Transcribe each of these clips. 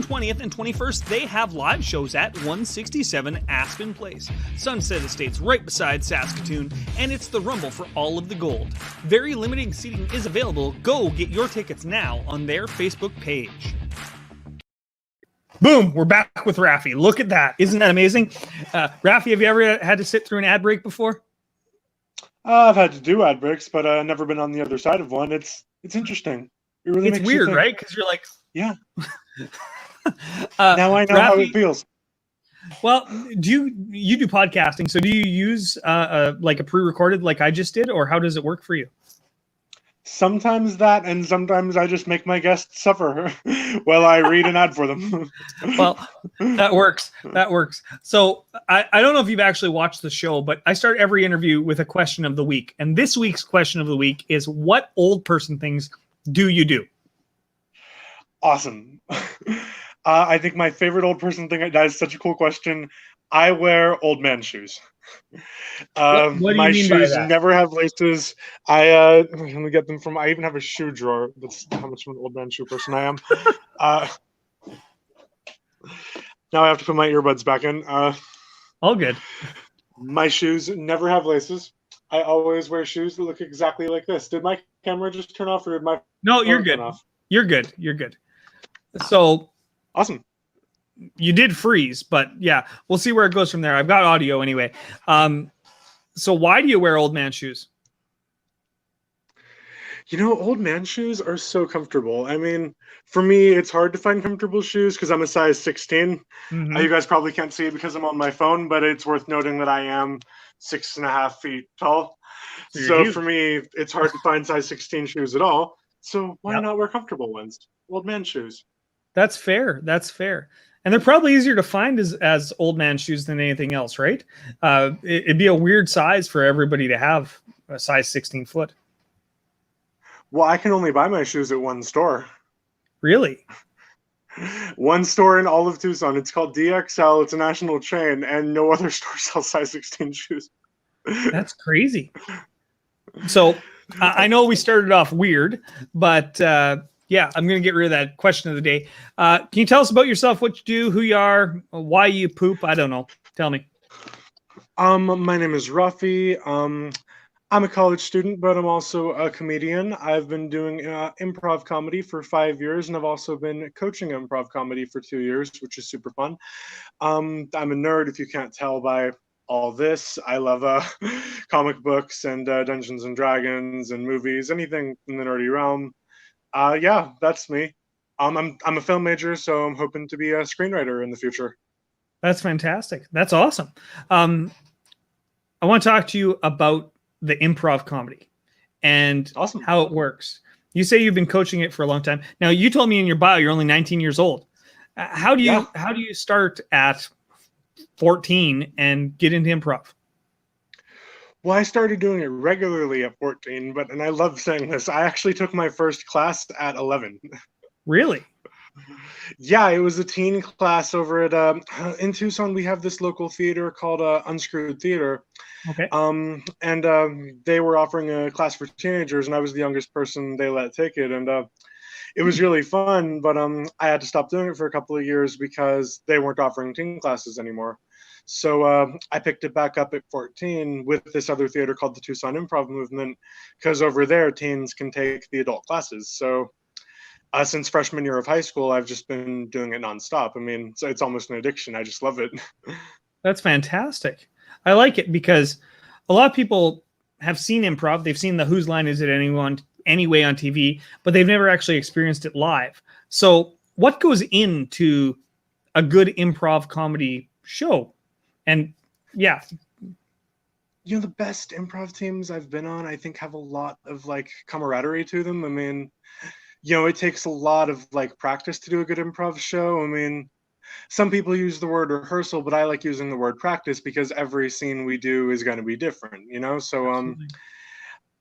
20th and 21st, they have live shows at 167 Aspen Place, Sunset Estates right beside Saskatoon, and it's the Rumble for all of the gold. Very limited seating is available. Go get your tickets now on their Facebook page. Boom, we're back with Rafi. Look at that. Isn't that amazing? Rafi, have you ever had to sit through an ad break before? I've had to do ad breaks, but I've never been on the other side of one. It's interesting. It really It's makes weird, you think. right? Because you're like, yeah. Now I know Rafi, how it feels. Well, do you do podcasting? So do you use like a pre-recorded like I just did, or how does it work for you? Sometimes that, and sometimes I just make my guests suffer while I read an ad for them. Well, that works. That works. So I don't know if you've actually watched the show, but I start every interview with a question of the week. And this week's question of the week is, what old person things do you do? Awesome. I think my favorite old person thing, that is such a cool question. I wear old man shoes. What do you my mean by shoes that? never have laces. Let me get them from, I even have a shoe drawer. That's how much of an old man shoe person I am. Now I have to put my earbuds back in. All good. My shoes never have laces. I always wear shoes that look exactly like this. Did my camera just turn off, or did my No, you're phone good. turn off? You're good. You're good. So Awesome. you did freeze, but yeah, we'll see where it goes from there. I've got audio anyway. So why do you wear old man shoes? You know, old man shoes are so comfortable. I mean, for me, it's hard to find comfortable shoes because I'm a size 16. Mm-hmm. You guys probably can't see it because I'm on my phone, but it's worth noting that I am 6.5 feet tall. So for me, it's hard to find size 16 shoes at all. So why not wear comfortable ones? Old man shoes. That's fair. That's fair. And they're probably easier to find as old man shoes than anything else, right? It'd be a weird size for everybody to have a size 16 foot. Well, I can only buy my shoes at one store. Really? One store in all of Tucson. It's called DXL. It's a national chain, and no other store sells size 16 shoes. That's crazy. So I know we started off weird, but yeah, I'm going to get rid of that question of the day. Can you tell us about yourself, what you do, who you are, why you poop? I don't know. Tell me. My name is Rafi. I'm a college student, but I'm also a comedian. I've been doing improv comedy for 5 years, and I've also been coaching improv comedy for 2 years, which is super fun. I'm a nerd, if you can't tell by all this. I love comic books and Dungeons and Dragons and movies, anything in the nerdy realm. Yeah, that's me. I'm a film major, so I'm hoping to be a screenwriter in the future. That's fantastic. That's awesome. I want to talk to you about the improv comedy and how it works. You say you've been coaching it for a long time. Now, you told me in your bio you're only 19 years old. How do you start at 14 and get into improv? Well, I started doing it regularly at 14, and I love saying this, I actually took my first class at 11. Really? Yeah, it was a teen class over at in Tucson. We have this local theater called Unscrewed Theater. Okay. And they were offering a class for teenagers, and I was the youngest person they let take it, and it was really fun. But I had to stop doing it for a couple of years because they weren't offering teen classes anymore. So I picked it back up at 14 with this other theater called the Tucson Improv Movement, because over there teens can take the adult classes. So since freshman year of high school, I've just been doing it nonstop. I mean, it's almost an addiction. I just love it. That's fantastic. I like it because a lot of people have seen improv. They've seen the Whose Line Is It Anyway on TV, but they've never actually experienced it live. So what goes into a good improv comedy show? And yeah. You know, the best improv teams I've been on, I think, have a lot of like camaraderie to them. I mean, you know, it takes a lot of like practice to do a good improv show. I mean, some people use the word rehearsal, but I like using the word practice because every scene we do is going to be different, you know? So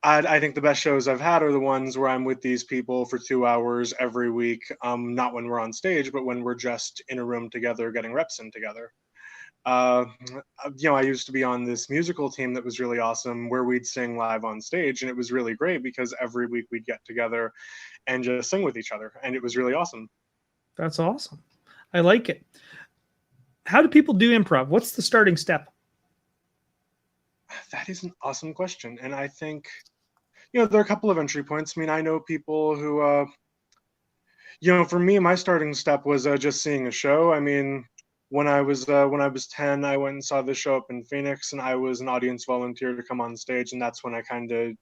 I think the best shows I've had are the ones where I'm with these people for 2 hours every week. Not when we're on stage, but when we're just in a room together, getting reps in together. You know, I used to be on this musical team that was really awesome where we'd sing live on stage, and it was really great because every week we'd get together and just sing with each other, and it was really awesome. That's awesome. I like it. How do people do improv? What's the starting step? That is an awesome question. And I think, there are a couple of entry points. I mean, I know people who, for me, my starting step was just seeing a show. I mean, when I was 10, I went and saw the show up in Phoenix, and I was an audience volunteer to come on stage, and that's when I kind of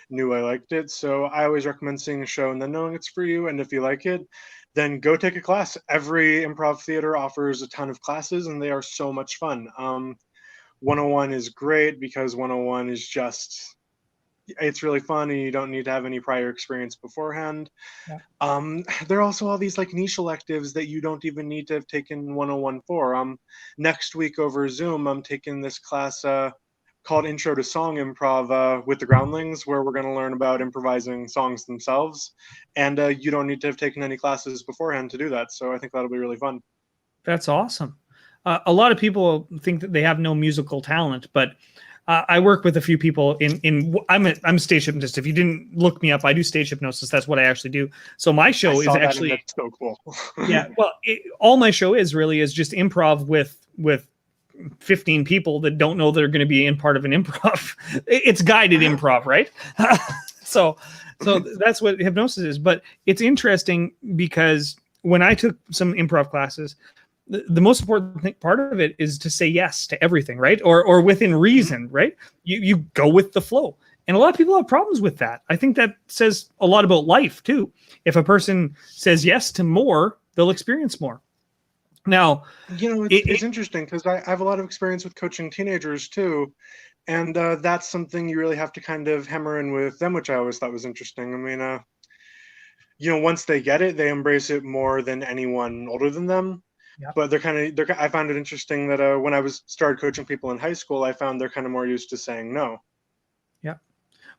knew I liked it. So I always recommend seeing a show and then knowing it's for you. And if you like it, then go take a class. Every improv theater offers a ton of classes, and they are so much fun. 101 is great because 101 is just, it's really fun and you don't need to have any prior experience beforehand. Yeah. There are also all these like niche electives that you don't even need to have taken 101 for. Next week over Zoom, I'm taking this class called Intro to Song Improv with the Groundlings, where we're going to learn about improvising songs themselves. And you don't need to have taken any classes beforehand to do that. So I think that'll be really fun. That's awesome. A lot of people think that they have no musical talent, but I work with a few people I'm a stage hypnotist. If you didn't look me up, I do stage hypnosis. That's what I actually do. So my show is actually, that's so cool. Yeah. Well, all my show is just improv with 15 people that don't know they're going to be in part of an improv. It's guided improv, right? So that's what hypnosis is. But it's interesting because when I took some improv classes, the most important part of it is to say yes to everything, right? Or within reason, right? You go with the flow. And a lot of people have problems with that. I think that says a lot about life too. If a person says yes to more, they'll experience more. Now, it's interesting because I have a lot of experience with coaching teenagers too. And that's something you really have to kind of hammer in with them, which I always thought was interesting. I mean, once they get it, they embrace it more than anyone older than them. Yep. But I found it interesting that when I started coaching people in high school, I found they're kind of more used to saying no. Yeah.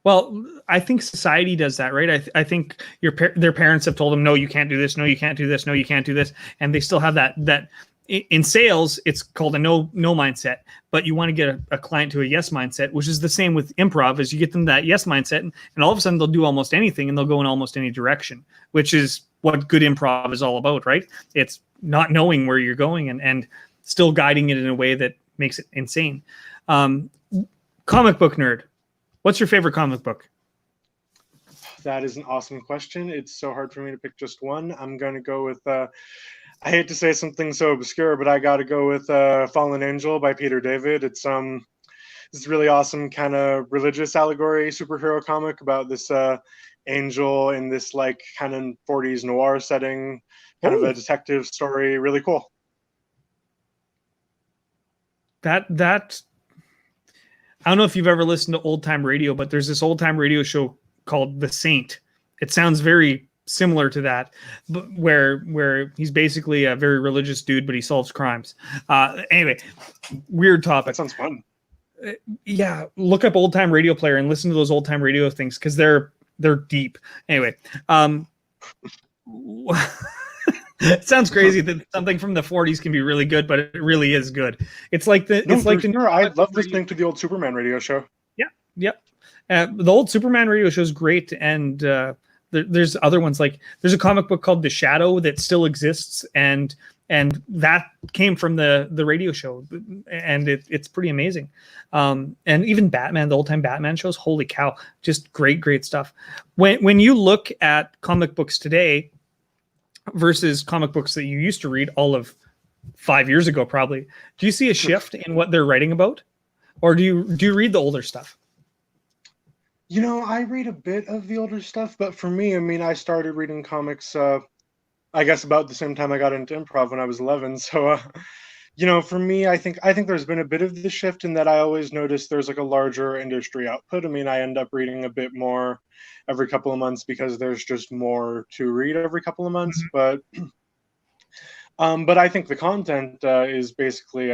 Well, I think society does that, right? I think their parents have told them, no, you can't do this. No, you can't do this. No, you can't do this. And they still have that in sales, it's called a no mindset, but you want to get a client to a yes mindset, which is the same with improv. As you get them that yes mindset, and all of a sudden they'll do almost anything and they'll go in almost any direction, which is what good improv is all about, right? It's not knowing where you're going and still guiding it in a way that makes it insane. Comic book nerd, what's your favorite comic book? That is an awesome question. It's so hard for me to pick just one. I'm going to go with, I hate to say something so obscure, but I got to go with Fallen Angel by Peter David. It's this really awesome kind of religious allegory superhero comic about this angel in this like kind of 40s noir setting, kind of a detective story. Really cool. That I don't know if you've ever listened to old time radio, but there's this old time radio show called The Saint. It sounds very similar to that, but where he's basically a very religious dude, but he solves crimes. Anyway, weird topic. That sounds fun. Yeah, look up old time radio player and listen to those old time radio things because they're deep. Anyway, it sounds crazy that something from the 40s can be really good, but it really is good. It's like I love listening to the old Superman radio show. Yeah, yep. The old Superman radio show is great, and there's other ones like there's a comic book called The Shadow that still exists, and that came from the radio show, and it's pretty amazing. And even Batman, the old time Batman shows, holy cow, just great stuff. When you look at comic books today versus comic books that you used to read all of 5 years ago, probably, do you see a shift in what they're writing about, or do you read the older stuff? I read a bit of the older stuff, but for me, I mean, I started reading comics, I guess about the same time I got into improv when I was 11. So, for me, I think there's been a bit of the shift in that I always notice there's like a larger industry output. I mean, I end up reading a bit more every couple of months because there's just more to read every couple of months. Mm-hmm. But I think the content is basically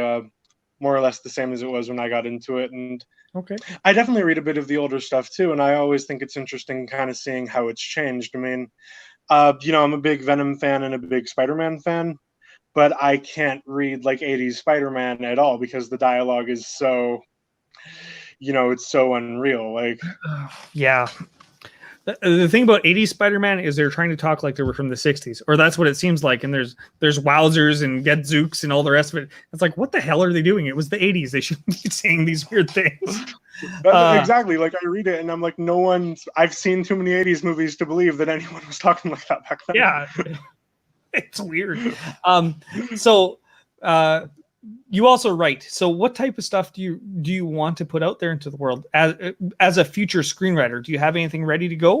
more or less the same as it was when I got into it. And okay, I definitely read a bit of the older stuff too. And I always think it's interesting kind of seeing how it's changed. I mean, I'm a big Venom fan and a big Spider-Man fan, but I can't read like 80s Spider-Man at all because the dialogue is so, it's so unreal. Like, yeah. The thing about 80s Spider-Man is they're trying to talk like they were from the 60s, or that's what it seems like. And there's wowzers and gadzooks and all the rest of it. It's like, what the hell are they doing? It was the 80s. They shouldn't be saying these weird things. Exactly. Like, I read it and I'm like, I've seen too many 80s movies to believe that anyone was talking like that back then. Yeah. It's weird. So you also write. So what type of stuff do you want to put out there into the world as a future screenwriter? Do you have anything ready to go,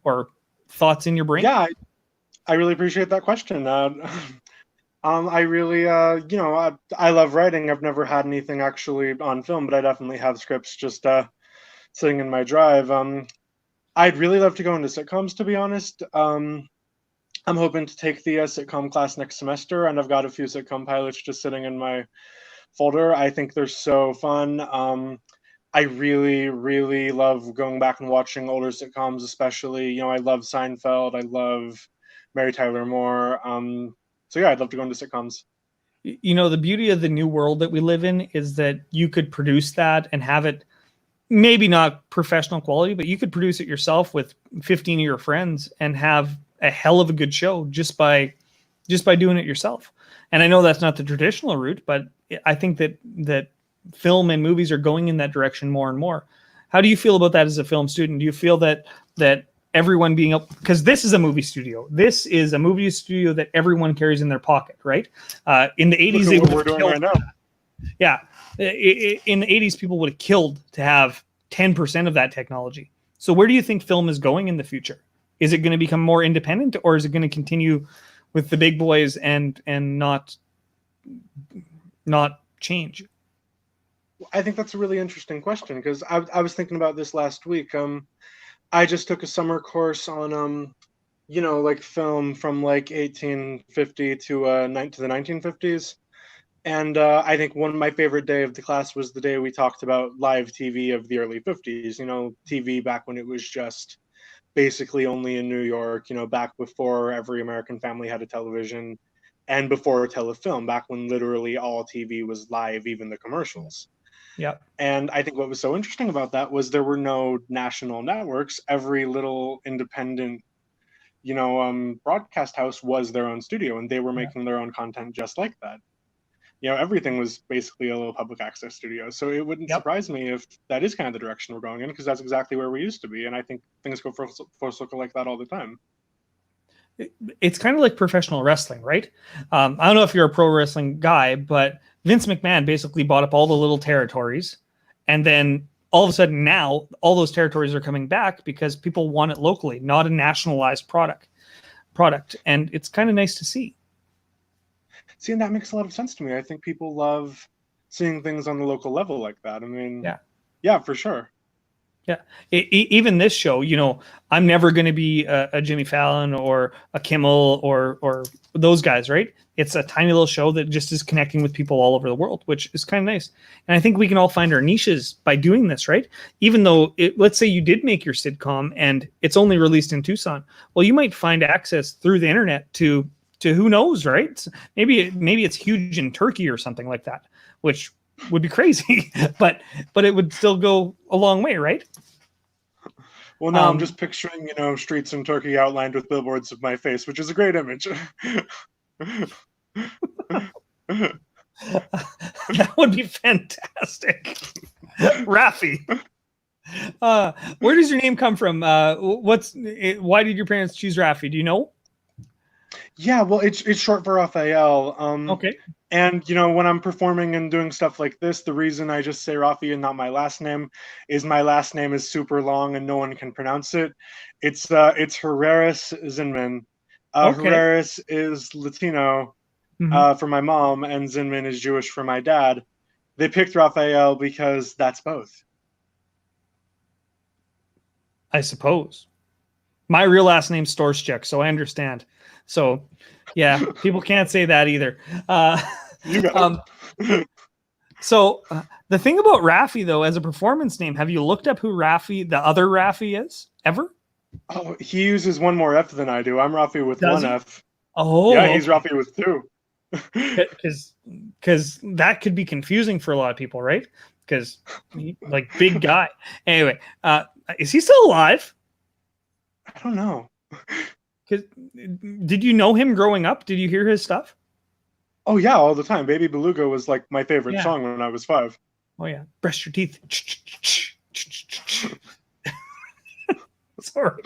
or thoughts in your brain? Yeah, I really appreciate that question. I really, I love writing. I've never had anything actually on film, but I definitely have scripts just sitting in my drive. I'd really love to go into sitcoms, to be honest. I'm hoping to take the sitcom class next semester, and I've got a few sitcom pilots just sitting in my folder. I think they're so fun. I really, really love going back and watching older sitcoms, especially, I love Seinfeld. I love Mary Tyler Moore. So yeah, I'd love to go into sitcoms. The beauty of the new world that we live in is that you could produce that and have it, maybe not professional quality, but you could produce it yourself with 15 of your friends and have a hell of a good show just by doing it yourself. And I know that's not the traditional route, but I think that film and movies are going in that direction more and more. How do you feel about that as a film student? Do you feel that everyone being up, because this is a movie studio. This is a movie studio that everyone carries in their pocket, right? In the 80s, they we're doing right now. Yeah. In the 80s, people would have killed to have 10% of that technology. So where do you think film is going in the future? Is it going to become more independent, or is it going to continue with the big boys and not change? I think that's a really interesting question, because I was thinking about this last week. I just took a summer course on like film from like 1850 to the 1950s. And I think one of my favorite day of the class was the day we talked about live TV of the early 50s, TV back when it was just basically only in New York, back before every American family had a television, and before telefilm, back when literally all TV was live, even the commercials. Yeah. And I think what was so interesting about that was there were no national networks. Every little independent, broadcast house was their own studio, and they were making their own content just like that. Everything was basically a little public access studio. So it wouldn't surprise me if that is kind of the direction we're going in, because that's exactly where we used to be. And I think things go full circle like that all the time. It's kind of like professional wrestling, right? I don't know if you're a pro wrestling guy, but Vince McMahon basically bought up all the little territories. And then all of a sudden now all those territories are coming back because people want it locally, not a nationalized product. And it's kind of nice to see. See, and that makes a lot of sense to me. I think people love seeing things on the local level like that. I mean, yeah, for sure. Yeah. Even this show, I'm never going to be a Jimmy Fallon or a Kimmel or those guys, right? It's a tiny little show that just is connecting with people all over the world, which is kind of nice. And I think we can all find our niches by doing this, right? Even though, let's say you did make your sitcom and it's only released in Tucson. Well, you might find access through the internet to who knows, right? Maybe it's huge in Turkey or something like that, which would be crazy, but it would still go a long way, right? Well, now I'm just picturing, streets in Turkey outlined with billboards of my face, which is a great image. That would be fantastic. Raffi. Where does your name come from? Why did your parents choose Raffi? Do you know? Yeah, well, it's short for Raphael. Okay. And, when I'm performing and doing stuff like this, the reason I just say Rafi and not my last name is my last name is super long and no one can pronounce it. It's Herreras Zinman. Okay. Herreras is Latino for my mom, and Zinman is Jewish for my dad. They picked Raphael because that's both. I suppose. My real last name's Storschek, so I understand. So, yeah, people can't say that either. So the thing about Raffi, though, as a performance name, have you looked up who Raffi, the other Raffi, is ever? Oh, he uses one more F than I do. I'm Raffi with one F. Oh, yeah, he's Raffi with two. Because that could be confusing for a lot of people, right? Because like big guy. Anyway, is he still alive? I don't know. Did you know him growing up? Did you hear his stuff? Oh yeah, all the time. Baby Beluga was like my favorite Yeah. song when I was 5. Oh yeah, brush your teeth. Sorry,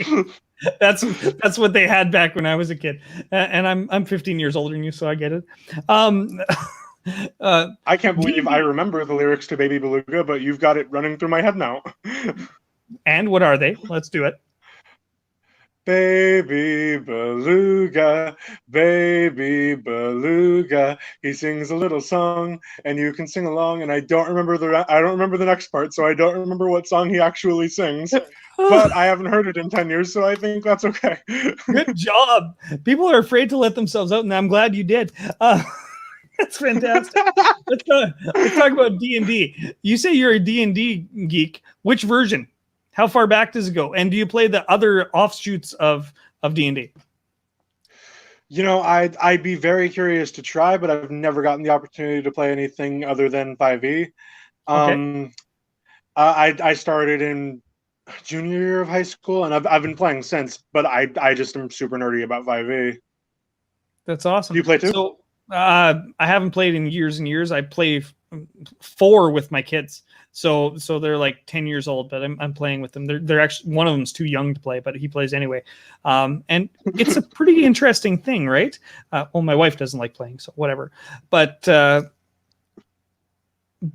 that's what they had back when I was a kid, and I'm 15 years older than you, so I get it. I can't believe I remember the lyrics to Baby Beluga, but you've got it running through my head now. And what are they? Let's do it. Baby Beluga, Baby Beluga. He sings a little song, and you can sing along. And I don't remember the next part, so I don't remember what song he actually sings. But I haven't heard it in 10 years, so I think that's okay. Good job. People are afraid to let themselves out, and I'm glad you did. That's fantastic. Let's talk about D&D. You say you're a D&D geek. Which version? How far back does it go? And do you play the other offshoots of D&D? You know, I'd be very curious to try, but I've never gotten the opportunity to play anything other than 5e. Okay. I started in junior year of high school, and I've been playing since, but I just am super nerdy about 5e. That's awesome. Do you play too? So I haven't played in years and years. I play 4 with my kids. So they're like 10 years old, but I'm playing with them. They're actually, one of them's too young to play, but he plays anyway. And it's a pretty interesting thing, right? Well, my wife doesn't like playing, so whatever. But do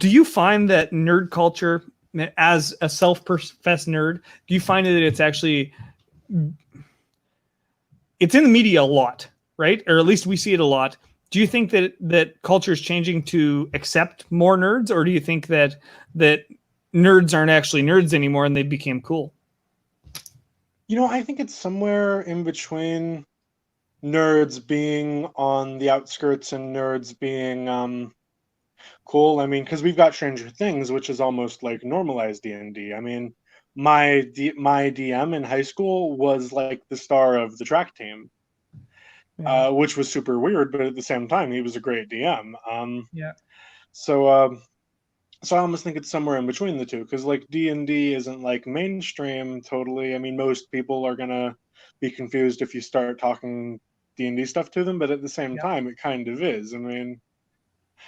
you find that nerd culture, as a self-professed nerd, do you find that it's actually, it's in the media a lot, right? Or at least we see it a lot. Do you think that culture is changing to accept more nerds, or do you think that nerds aren't actually nerds anymore and they became cool? You know, I think it's somewhere in between nerds being on the outskirts and nerds being cool. I mean, because we've got Stranger Things, which is almost like normalized D&D. I mean, my DM in high school was like the star of the track team. Yeah. Which was super weird, but at the same time, he was a great DM. Yeah. So I almost think it's somewhere in between the two, because like D&D isn't like mainstream totally. I mean, most people are gonna be confused if you start talking D&D stuff to them, but at the same time, it kind of is. I mean,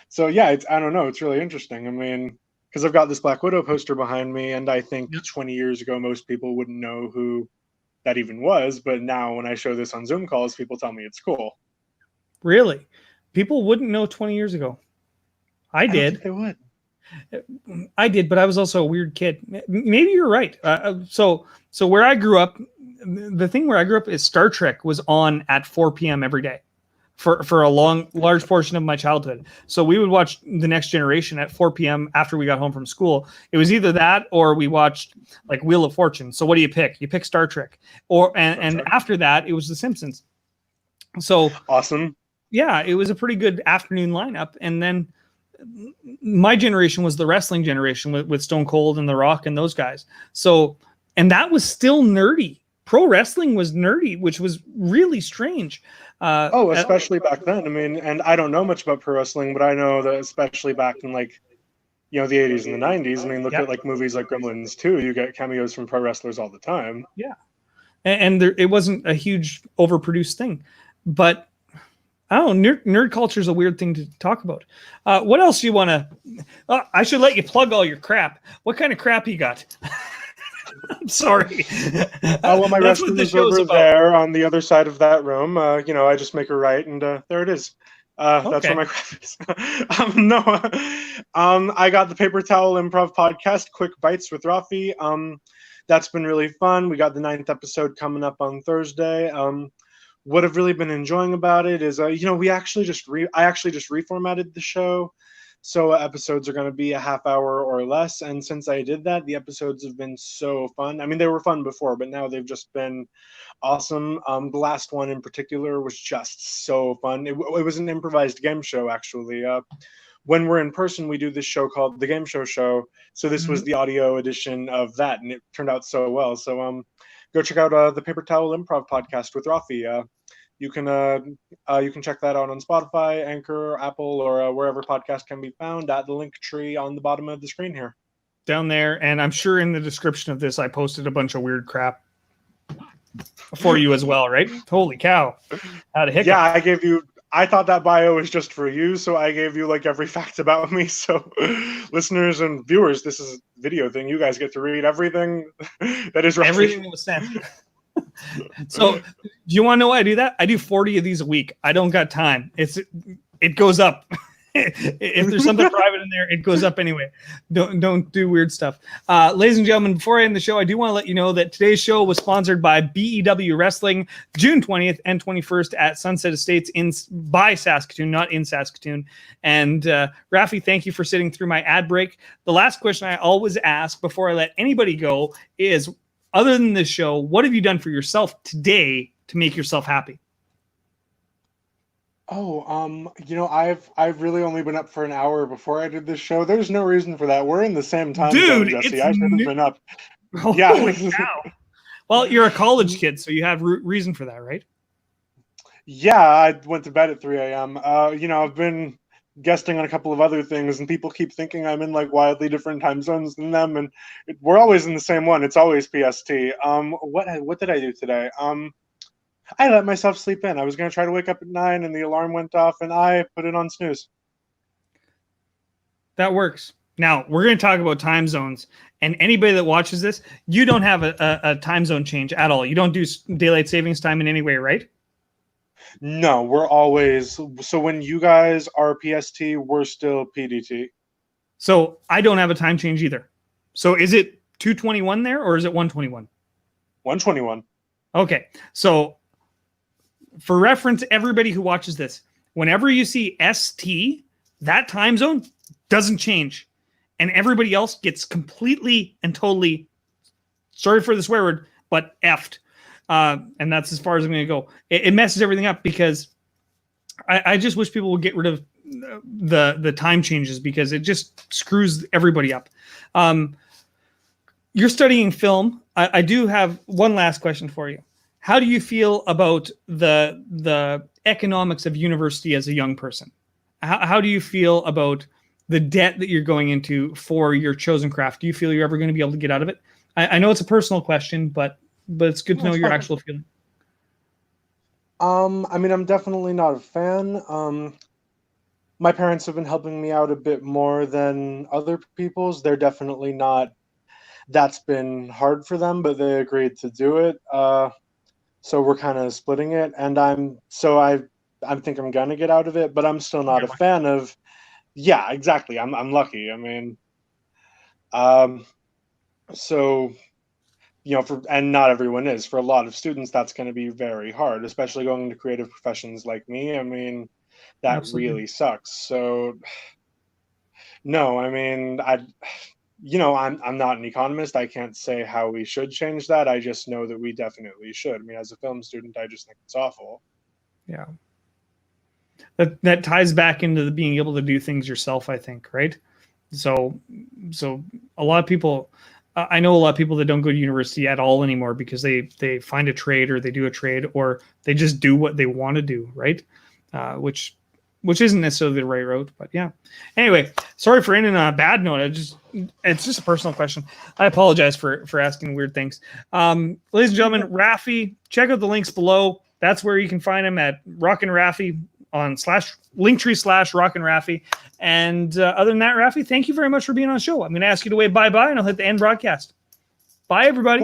so yeah, I don't know. It's really interesting. I mean, because I've got this Black Widow poster behind me, and I think 20 years ago, most people wouldn't know who that even was, but now when I show this on Zoom calls, people tell me it's cool. Really? People wouldn't know 20 years ago. I did. They would. I did, but I was also a weird kid. Maybe you're right. So where I grew up, the thing where I grew up is Star Trek was on at 4 p.m. every day for a large portion of my childhood. So we would watch The Next Generation at 4 p.m. after we got home from school. It was either that or we watched like Wheel of Fortune. So what do you pick? You pick Star Trek. And after that, it was The Simpsons. So awesome. Yeah, it was a pretty good afternoon lineup. And then my generation was the wrestling generation with Stone Cold and The Rock and those guys. So, and that was still nerdy. Pro wrestling was nerdy, which was really strange. Especially back then. I mean, and I don't know much about pro wrestling, but I know that especially back in like, you know, the 80s and the 90s. I mean, look at like movies like Gremlins 2. You get cameos from pro wrestlers all the time. Yeah. And it wasn't a huge overproduced thing. But I don't know, nerd culture is a weird thing to talk about. What else do you want to... I should let you plug all your crap. What kind of crap you got? I'm sorry. Well, my restroom is over there on the other side of that room. You know, I just make a right, and there it is. That's where my crap is. I got the Paper Towel Improv podcast, Quick Bites with Rafi. That's been really fun. We got the 9th episode coming up on Thursday. What I've really been enjoying about it is, you know, I actually just reformatted the show. So episodes are going to be a half hour or less. And since I did that, the episodes have been so fun. I mean, they were fun before, but now they've just been awesome. The last one in particular was just so fun. It was an improvised game show, actually. When we're in person, we do this show called The Game Show Show. So this was the audio edition of that, and it turned out so well. So go check out the Paper Towel Improv podcast with Rafi. You can check that out on Spotify, Anchor, Apple, or wherever podcast can be found at the link tree on the bottom of the screen here. Down there, and I'm sure in the description of this, I posted a bunch of weird crap. for you as well, right? Holy cow. Had a hiccup. Yeah, I thought that bio was just for you, so I gave you like every fact about me. So listeners and viewers, this is a video thing. You guys get to read everything that is Rafi. Everything that was sent. So do you want to know why I do that? I do 40 of these a week. I don't got time. It goes up. If there's something private in there, it goes up anyway. Don't do weird stuff. Ladies and gentlemen, before I end the show, I do want to let you know that today's show was sponsored by BEW Wrestling, June 20th and 21st at Sunset Estates by Saskatoon, not in Saskatoon. And Rafi, thank you for sitting through my ad break. The last question I always ask before I let anybody go is, other than this show, what have you done for yourself today to make yourself happy? Oh, I've really only been up for an hour before I did this show. There's no reason for that. We're in the same time zone, Jesse. I should have been up. Holy cow. Well, you're a college kid, so you have reason for that, right? Yeah, I went to bed at 3 a.m. I've been guesting on a couple of other things, and people keep thinking I'm in like wildly different time zones than them, and we're always in the same one. It's always PST. What did I do today? I let myself sleep in. I was going to try to wake up at 9 and the alarm went off and I put it on snooze. That works. Now, we're going to talk about time zones. And anybody that watches this, you don't have a time zone change at all. You don't do daylight savings time in any way, right? No, we're always... So when you guys are PST, we're still PDT. So I don't have a time change either. So is it 2:21 there or is it 1:21? 1:21. Okay. So... for reference, everybody who watches this, whenever you see ST, that time zone doesn't change. And everybody else gets completely and totally, sorry for the swear word, but effed. And that's as far as I'm going to go. It messes everything up because I just wish people would get rid of the time changes because it just screws everybody up. You're studying film. I do have one last question for you. How do you feel about the economics of university as a young person? How do you feel about the debt that you're going into for your chosen craft? Do you feel you're ever going to be able to get out of it? I know it's a personal question, but it's good to know your actual feeling. I'm definitely not a fan. My parents have been helping me out a bit more than other people's. They're definitely not. That's been hard for them, but they agreed to do it. So we're kind of splitting it, and I think I'm gonna get out of it, but I'm still not a fan of. Yeah, exactly. I'm lucky. So, and not everyone is. For a lot of students, that's going to be very hard, especially going into creative professions like me. That Absolutely. really sucks. So, no, I'm not an economist. I can't say how we should change that. I just know that we definitely should. As a film student, I just think it's awful. Yeah. That ties back into the being able to do things yourself, I think, right? So a lot of people, I know a lot of people that don't go to university at all anymore because they find a trade or they do a trade or they just do what they want to do, right? Which isn't necessarily the right route, but yeah. Anyway, sorry for ending on a bad note. It's just a personal question. I apologize for asking weird things. Ladies and gentlemen, Rafi, check out the links below. That's where you can find him at Rockin' Rafi on /Linktree/Rockin' Rafi. And other than that, Rafi, thank you very much for being on the show. I'm going to ask you to wave bye-bye and I'll hit the end broadcast. Bye, everybody.